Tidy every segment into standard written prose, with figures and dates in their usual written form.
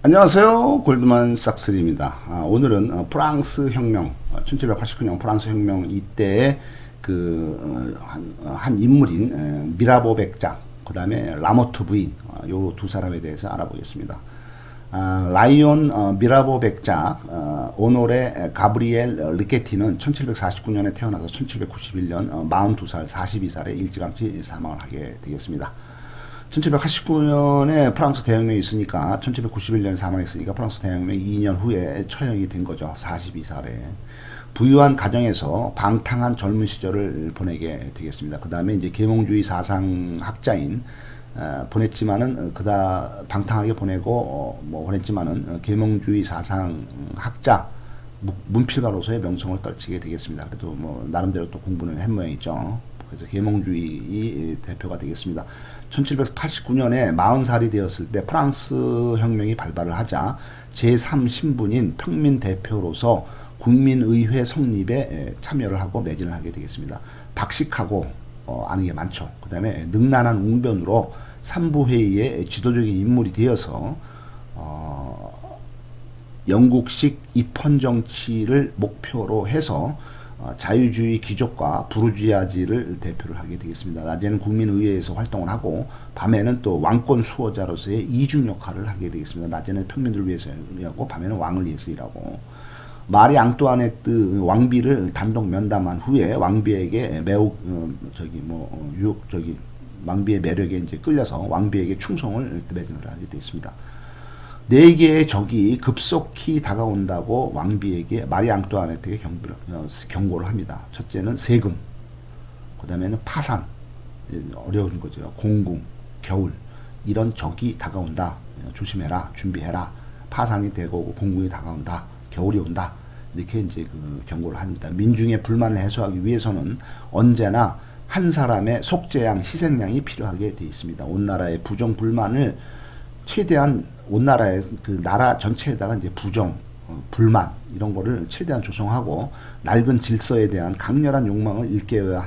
안녕하세요. 골드만삭스입니다. 오늘은 프랑스 혁명, 1789년 프랑스 혁명 이때의 한 인물인 미라보 백작, 그 다음에 라모트 부인, 요 두 사람에 대해서 알아보겠습니다. 라이온 미라보 백작, 오노레 가브리엘 리케티는 1749년에 태어나서 1791년 42살, 42살에 일찌감치 사망을 하게 되겠습니다. 1789년에 프랑스 대혁명이 있으니까 1791년에 사망했으니까 프랑스 대혁명 2년 후에 처형이 된 거죠. 42살에. 부유한 가정에서 방탕한 젊은 시절을 보내게 되겠습니다. 그 다음에 이제 계몽주의 사상학자인 보냈지만은 방탕하게 보내고 보냈지만은 계몽주의 사상학자 문필가로서의 명성을 떨치게 되겠습니다. 그래도 나름대로 또 공부는 한 모양이죠. 그래서 계몽주의 대표가 되겠습니다. 1789년에 40살이 되었을 때 프랑스 혁명이 발발을 하자 제3신분인 평민 대표로서 국민의회 성립에 참여를 하고 매진을 하게 되겠습니다. 박식하고 아는 게 많죠. 그 다음에 능란한 웅변으로 삼부회의의 지도적인 인물이 되어서 영국식 입헌 정치를 목표로 해서 자유주의 귀족과 부르주아지를 대표를 하게 되겠습니다. 낮에는 국민의회에서 활동을 하고 밤에는 또 왕권 수호자로서의 이중 역할을 하게 되겠습니다. 낮에는 평민들을 위해서 일하고 밤에는 왕을 위해서 일하고 마리 앙뚜아네트 왕비를 단독 면담한 후에 왕비에게 매우 유혹적인 왕비의 매력에 이제 끌려서 왕비에게 충성을 매진을 하게 되었습니다. 네 개의 적이 급속히 다가온다고 왕비에게 마리 앙뚜아네트에게 경고를 합니다. 첫째는 세금, 그 다음에는 파산, 어려운 거죠. 공궁, 겨울, 이런 적이 다가온다. 조심해라, 준비해라. 파산이 되고 공궁이 다가온다. 겨울이 온다. 이렇게 이제 경고를 합니다. 민중의 불만을 해소하기 위해서는 언제나 한 사람의 속죄양, 희생양이 필요하게 되어 있습니다. 온 나라의 부정 불만을 최대한 온 나라의 나라 전체에다가 이제 부정, 불만 이런 거를 최대한 조성하고 낡은 질서에 대한 강렬한 욕망을 일깨워야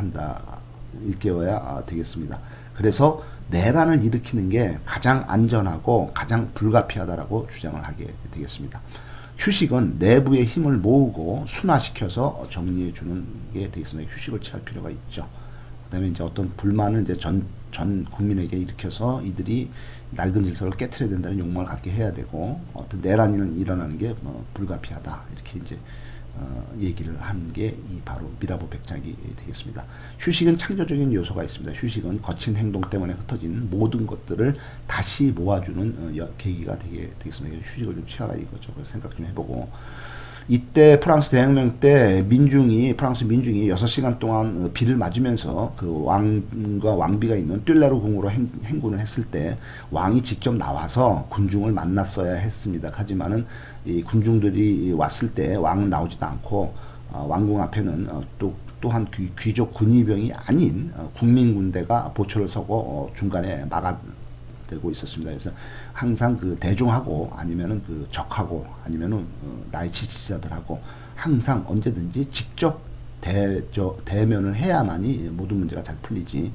되겠습니다. 그래서 내란을 일으키는 게 가장 안전하고 가장 불가피하다라고 주장을 하게 되겠습니다. 휴식은 내부의 힘을 모으고 순화시켜서 정리해 주는 게 되겠습니다. 휴식을 취할 필요가 있죠. 그다음에 이제 어떤 불만을 이제 전 국민에게 일으켜서 이들이 낡은 질서를 깨트려야 된다는 욕망을 갖게 해야 되고 어떤 내란이 일어나는 게 불가피하다 이렇게 이제 얘기를 하는 게 바로 미라보 백작이 되겠습니다. 휴식은 창조적인 요소가 있습니다. 휴식은 거친 행동 때문에 흩어진 모든 것들을 다시 모아주는 계기가 되겠습니다. 휴식을 좀 취하라 이거죠. 그래서 생각 좀 해보고 이때 프랑스 대혁명 때 프랑스 민중이 6시간 동안 비를 맞으면서 그 왕과 왕비가 있는 띨레르 궁으로 행군을 했을 때 왕이 직접 나와서 군중을 만났어야 했습니다. 하지만은 이 군중들이 왔을 때 왕은 나오지도 않고 왕궁 앞에는 또한 귀족 군의병이 아닌 국민군대가 보초를 서고 중간에 막아대고 있었습니다. 그래서 항상 대중하고 아니면은 적하고 아니면은 나의 지지자들하고 항상 언제든지 직접 대면을 해야만이 모든 문제가 잘 풀리지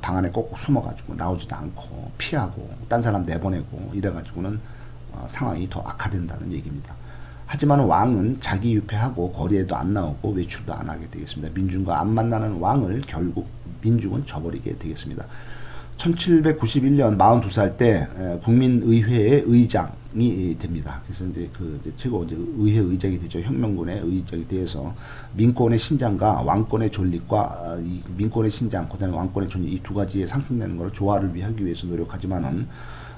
방 안에 꼭꼭 숨어가지고 나오지도 않고 피하고 딴 사람 내보내고 이래가지고는 상황이 더 악화된다는 얘기입니다. 하지만 왕은 자기 유폐하고 거리에도 안 나오고 외출도 안 하게 되겠습니다. 민중과 안 만나는 왕을 결국 민중은 저버리게 되겠습니다. 1791년 42살 때 국민의회의 의장이 됩니다. 그래서 이제 최고 의회 의장이 되죠. 혁명군의 의장이 되어서 민권의 신장과 왕권의 존립과 민권의 신장, 그다음에 왕권의 존립 이 두 가지에 상충되는 것을 조화를 하기 위해서 노력하지만은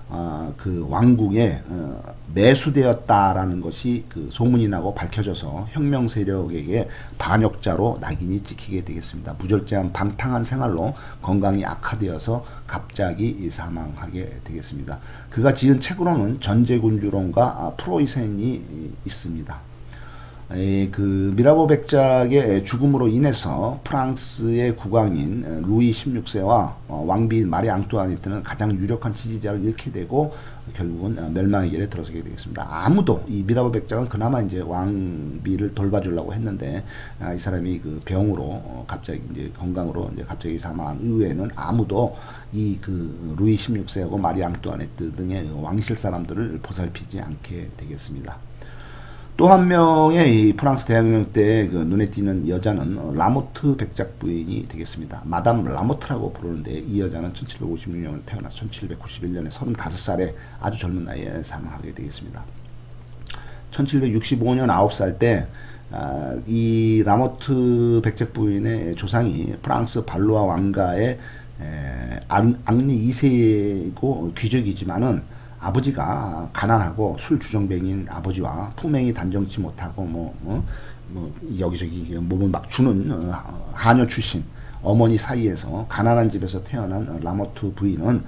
왕궁에 매수되었다라는 것이 소문이 나고 밝혀져서 혁명 세력에게 반역자로 낙인이 찍히게 되겠습니다. 무절제한 방탕한 생활로 건강이 악화되어서 갑자기 사망하게 되겠습니다. 그가 지은 책으로는 전제군주론과 프로이센이 있습니다. 그 미라보 백작의 죽음으로 인해서 프랑스의 국왕인 루이 16세와 왕비인 마리 앙뚜아네트는 가장 유력한 지지자를 잃게 되고 결국은 멸망의 길에 들어서게 되겠습니다. 아무도 이 미라보 백작은 그나마 이제 왕비를 돌봐주려고 했는데 이 사람이 그 병으로 갑자기 이제 건강으로 이제 갑자기 사망한 이후에는 아무도 이 그 루이 16세하고 마리 앙뚜아네트 등의 왕실 사람들을 보살피지 않게 되겠습니다. 또 한 명의 이 프랑스 대혁명 때 그 눈에 띄는 여자는 라모트 백작 부인이 되겠습니다. 마담 라모트라고 부르는데 이 여자는 1756년에 태어나서 1791년에 35살에 아주 젊은 나이에 사망하게 되겠습니다. 1765년 9살 때 이 라모트 백작 부인의 조상이 프랑스 발루아 왕가의 앙리 2세고 귀족이지만은 아버지가 가난하고 술 주정뱅이인 아버지와 품행이 단정치 못하고 여기저기 몸을 막 주는 하녀 출신 어머니 사이에서 가난한 집에서 태어난 라모트 부인은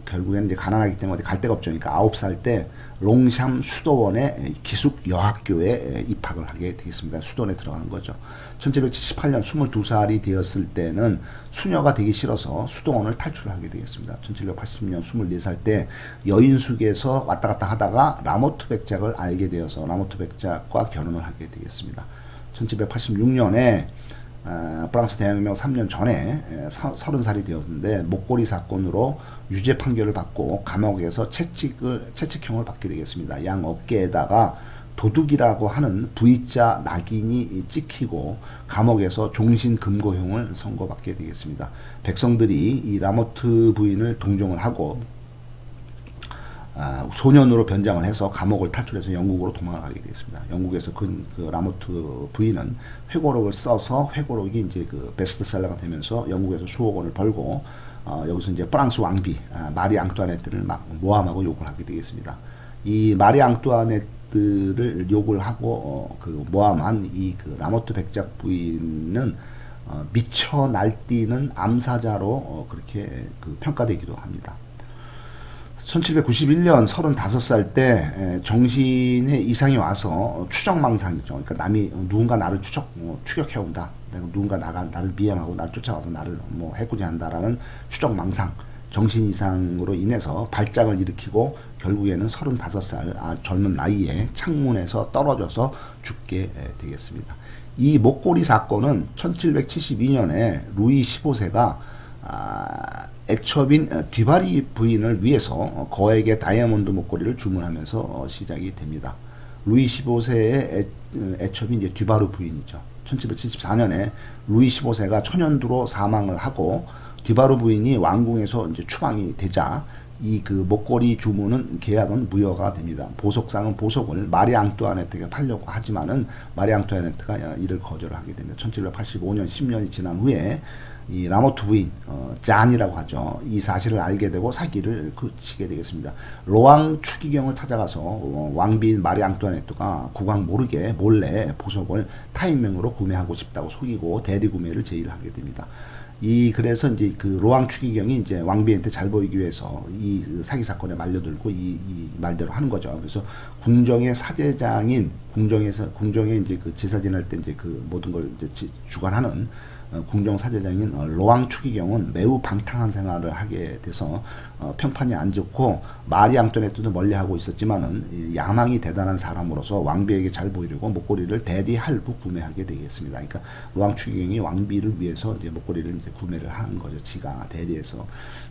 결국에는 이제 가난하기 때문에 갈 데가 없죠. 그러니까 9살 때 롱샴 수도원의 기숙 여학교에 입학을 하게 되겠습니다. 수도원에 들어간 거죠. 1778년 22살이 되었을 때는 수녀가 되기 싫어서 수도원을 탈출하게 되겠습니다. 1780년 24살 때 여인숙에서 왔다 갔다 하다가 라모트 백작을 알게 되어서 라모트 백작과 결혼을 하게 되겠습니다. 1786년에 프랑스 대혁명 3년 전에 30살이 되었는데 목걸이 사건으로 유죄 판결을 받고 감옥에서 채찍형을 받게 되겠습니다. 양 어깨에다가 도둑이라고 하는 V자 낙인이 찍히고 감옥에서 종신금고형을 선고받게 되겠습니다. 백성들이 이 라모트 부인을 동정을 하고 소년으로 변장을 해서 감옥을 탈출해서 영국으로 도망을 가게 되겠습니다. 영국에서 그 라모트 부인은 회고록을 써서 회고록이 이제 그 베스트셀러가 되면서 영국에서 수억 원을 벌고 여기서 이제 프랑스 왕비 마리 앙뚜아네트를 막 모함하고 욕을 하게 되겠습니다. 이 마리 앙뚜아네트를 욕을 하고 그 모함한 이 그 라모트 백작 부인은 미쳐 날뛰는 암사자로 그렇게 그 평가되기도 합니다. 1791년 35살 때 정신에 이상이 와서 추적망상이죠. 그러니까 남이 누군가 나를 추격해온다. 누군가 나를 미행하고 나를 쫓아와서 나를 뭐 해코지한다라는 추적망상, 정신 이상으로 인해서 발작을 일으키고 결국에는 35살 젊은 나이에 창문에서 떨어져서 죽게 되겠습니다. 이 목걸이 사건은 1772년에 루이 15세가 애첩인 뒤바리 부인을 위해서 거액의 다이아몬드 목걸이를 주문하면서 시작이 됩니다. 루이 15세의 애첩인 이제 뒤바르 부인이죠. 1774년에 루이 15세가 천연두로 사망을 하고 뒤바르 부인이 왕궁에서 이제 추방이 되자 이 그 목걸이 주문은 계약은 무효가 됩니다. 보석상은 보석을 마리 앙뚜아네트가 팔려고 하지만은 마리 앙뚜아네트가 이를 거절하게 됩니다. 1785년 10년이 지난 후에 이 라모트 부인 짠이라고 하죠. 이 사실을 알게 되고 사기를 그치게 되겠습니다. 로앙 추기경을 찾아가서 왕비인 마리 앙뚜아네트가 국왕 모르게 몰래 보석을 타인명으로 구매하고 싶다고 속이고 대리 구매를 제의를 하게 됩니다. 그래서 이제 그 로앙 추기경이 이제 왕비한테 잘 보이기 위해서 이 사기 사건에 말려들고 이 말대로 하는 거죠. 그래서 궁정의 사제장인 궁정에 이제 그 제사 지낼 때 이제 그 모든 걸 이제 주관하는 궁정 사제장인 로앙 추기경은 매우 방탕한 생활을 하게 돼서 평판이 안 좋고 마리 앙뚜아네트도 멀리하고 있었지만은 야망이 대단한 사람으로서 왕비에게 잘 보이려고 목걸이를 대리 할부 구매하게 되겠습니다. 그러니까 로앙 추기경이 왕비를 위해서 이제 목걸이를 이제 구매를 한 거죠. 지가 대리해서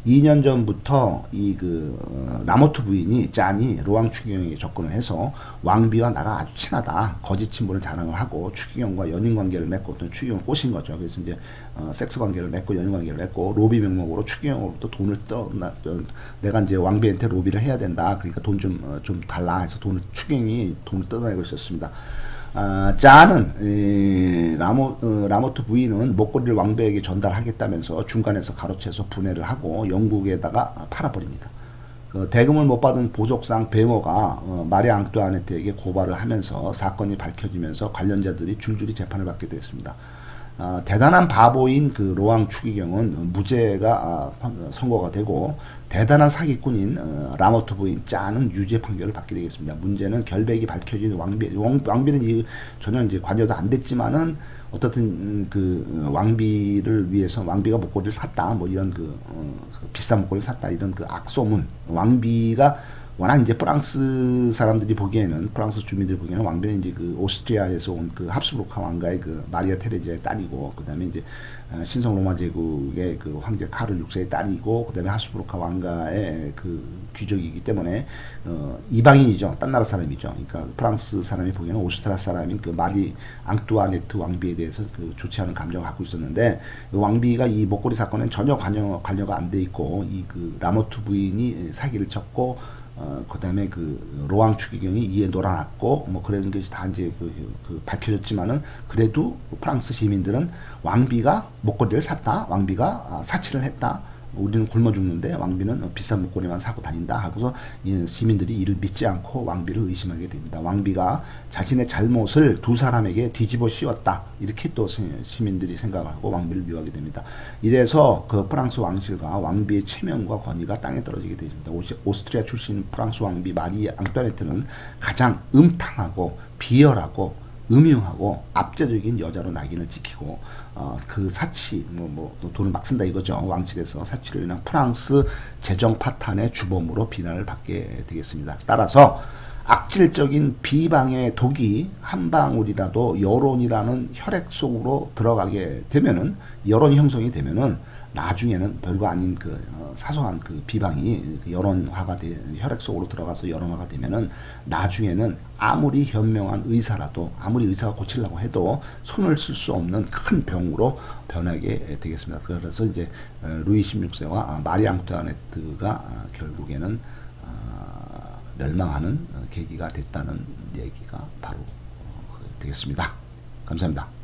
2년 전부터 이 그 라모트 부인이 짠이 로앙 추기경에게 접근을 해서 왕비와 나가 아주 친하다 거짓 친분을 자랑을 하고 추기경과 연인 관계를 맺고 또 추기경을 꼬신 거죠. 그래서 이제 섹스 관계를 맺고 연인 관계를 맺고 로비 명목으로 추기경으로부터 돈을 내가 이제 왕비한테 로비를 해야 된다. 그러니까 돈 좀 달라 해서 추기경이 돈을 뜯어내고 있었습니다. 짠은 라모트 부인은 목걸이를 왕비에게 전달하겠다면서 중간에서 가로채서 분해를 하고 영국에다가 팔아버립니다. 대금을 못 받은 보석상 베모가 마리 앙뚜아네트에게 고발을 하면서 사건이 밝혀지면서 관련자들이 줄줄이 재판을 받게 되었습니다. 대단한 바보인 그 로왕 추기경은 무죄가 선고가 되고 대단한 사기꾼인 라모트 부인 짜는 유죄 판결을 받게 되겠습니다. 문제는 결백이 밝혀진 왕비는 전혀 이제 관여도 안 됐지만은 어떻든 그 왕비를 위해서 왕비가 목걸이를 샀다 뭐 이런 그 비싼 목걸이를 샀다 이런 그 악소문. 왕비가 워낙 이제 프랑스 사람들이 보기에는 프랑스 주민들이 보기에는 왕비는 이제 그 오스트리아에서 온 그 합스부르크 왕가의 그 마리아 테레지아의 딸이고 그다음에 이제 신성 로마 제국의 그 황제 카를 6세의 딸이고 그다음에 합스부르크 왕가의 그 귀족이기 때문에 이방인이죠. 딴 나라 사람이죠. 그러니까 프랑스 사람이 보기에는 오스트리아 사람인 그 마리 앙뚜아네트 왕비에 대해서 그 좋지 않은 감정을 갖고 있었는데 왕비가 이 목걸이 사건은 전혀 관여가 안 돼 있고 이 그 라모트 부인이 사기를 쳤고 그 다음에 그 로왕 추기경이 이에 놀아났고 뭐 그런 것이 다 이제 밝혀졌지만은 그래도 프랑스 시민들은 왕비가 목걸이를 샀다, 왕비가 사치를 했다. 우리는 굶어 죽는데 왕비는 비싼 목걸이만 사고 다닌다 하고서 시민들이 이를 믿지 않고 왕비를 의심하게 됩니다. 왕비가 자신의 잘못을 두 사람에게 뒤집어 씌웠다 이렇게 또 시민들이 생각을 하고 왕비를 미워하게 됩니다. 이래서 그 프랑스 왕실과 왕비의 체면과 권위가 땅에 떨어지게 됩니다. 오스트리아 출신 프랑스 왕비 마리 앙뚜아네트는 가장 음탕하고 비열하고 음흉하고 압제적인 여자로 낙인을 찍히고 그 사치 돈을 막 쓴다 이거죠. 왕실에서 사치로 인한 프랑스 재정 파탄의 주범으로 비난을 받게 되겠습니다. 따라서 악질적인 비방의 독이 한 방울이라도 여론이라는 혈액 속으로 들어가게 되면은 여론 형성이 되면은 나중에는 별거 아닌 그 사소한 그 비방이 여론화가 혈액 속으로 들어가서 여론화가 되면은 나중에는 아무리 현명한 의사라도 아무리 의사가 고치려고 해도 손을 쓸 수 없는 큰 병으로 변하게 되겠습니다. 그래서 이제 루이 16세와 마리 앙투아네트가 결국에는 멸망하는 계기가 됐다는 얘기가 바로 되겠습니다. 감사합니다.